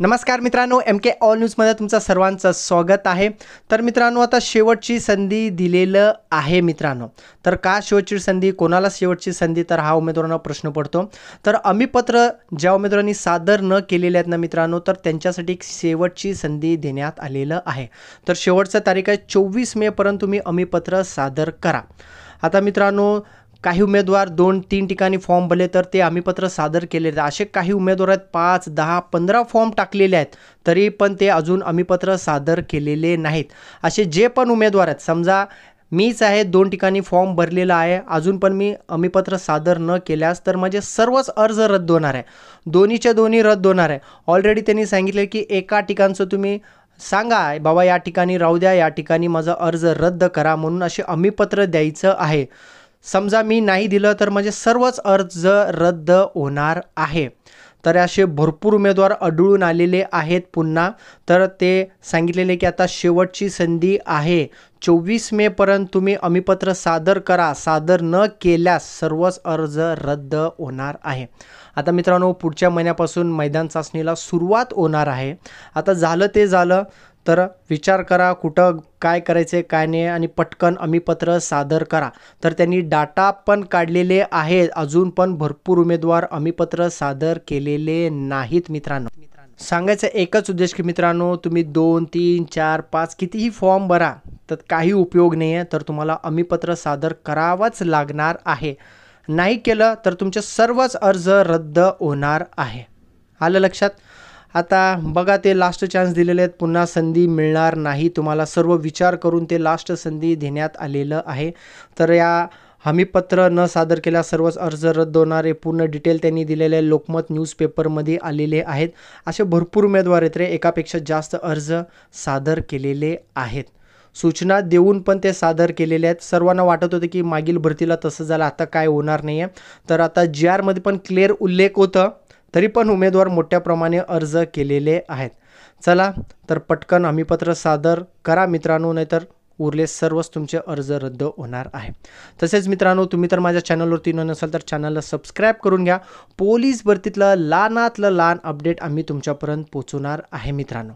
नमस्कार मित्रांनो, MK all न्यूजमध्ये तुमचं सर्वांचं स्वागत आहे। तर मित्रांनो, आता शेवटची संधी दिलेलं आहे मित्रांनो। तर का शेवटची संधी, कोणाला शेवटची संधी, तर हा उमेदवारांना प्रश्न पडतो। तर हमीपत्र ज्या उमेदवारांनी सादर न केलेले आहेत ना मित्रांनो, तर त्यांच्यासाठी एक शेवटची संधी देण्यात आलेलं आहे। तर शेवटची तारीख आहे 24 मे पर्यंत तुम्ही हमीपत्र सादर करा। आता मित्रांनो, काही उमेदवार 2-3 ठिकाणी फॉर्म भरले तर ते हमीपत्र सादर केले आहेत। असे काही उमेदवार आहेत 5, 10, 15 फॉर्म टाकलेले आहेत, तरी पण ते अजून हमीपत्र सादर केलेले नाहीत। असे जे पण उमेदवार आहेत, समजा मीच आहे 2 ठिकाणी फॉर्म भरलेला आहे, अजून पण मी हमीपत्र सादर न केल्यास तर माझे सर्वच अर्ज रद्द होणार आहे, दोन्हीच्या दोन्ही रद्द होणार आहे। ऑलरेडी त्यांनी सांगितले की एका ठिकाणचं तुम्ही सांगा बाबा या ठिकाणी राहू द्या, या ठिकाणी माझा अर्ज रद्द करा म्हणून असे हमीपत्र द्यायचं आहे। समजा मी नाही दिलं तर माझे सर्वच अर्ज रद्द होणार आहे। तर असे भरपूर उमेदवार आढळून आलेले आहेत पुन्हा। तर ते सांगितलेले की आता शेवटची संधी आहे, 24 मे पर्यंत तुम्ही हमीपत्र सादर करा, सादर न केल्यास सर्वच अर्ज रद्द होणार आहे। आता मित्रांनो, पुढच्या महिन्यापासून मैदान चाचणीला सुरुवात होणार आहे। आता झालं ते झालं, तर विचार करा कुठं काय करायचं आहे काय नाही, आणि पटकन हमीपत्र सादर करा। तर त्यांनी डाटा पण काढलेले आहेत, अजून पण भरपूर उमेदवार हमीपत्र सादर केलेले नाहीत मित्रांनो। सांगायचं एकच उद्देश की मित्रांनो, तुम्ही 2, 3, 4, 5 कितीही फॉर्म भरा तर काही उपयोग नाही आहे। तर तुम्हाला हमीपत्र सादर करावंच लागणार आहे, नाही केलं तर तुमचे सर्वच अर्ज रद्द होणार आहे। आलं लक्षात? आता बघा, ते लास्ट चान्स दिलेले आहेत, पुन्हा संधी मिळणार नाही तुम्हाला। सर्व विचार करून ते लास्ट संधी देण्यात आलेलं आहे। तर या हमीपत्र न सादर केल्यास सर्वच अर्ज रद्द होणार आहे, पूर्ण डिटेल त्यांनी दिलेले लोकमत न्यूजपेपरमध्ये आलेले आहेत। असे भरपूर उमेदवार आहेत रे, एकापेक्षा जास्त अर्ज सादर केलेले आहेत। सूचना देऊन पण ते सादर केलेले आहेत। सर्वांना वाटत होतं की मागील भरतीला तसं झालं, आता काय होणार नाही आहे। तर आता GR मध्ये पण क्लिअर उल्लेख होतं, तरी पण उमेदवार मोठ्या प्रमाणे अर्ज केलेले आहेत। चला तर पटकन हमीपत्र सादर करा मित्रांनो, नाहीतर उरले सर्वच तुमचे अर्ज रद्द होणार आहे। तसेच मित्रांनो, तुम्ही तर माझ्या चॅनलवरती नसाल तर चॅनलला सबस्क्राईब करून घ्या। पोलीस भरतीतलं लहानातलं लहान अपडेट आम्ही तुमच्यापर्यंत पोहोचवणार आहे मित्रांनो।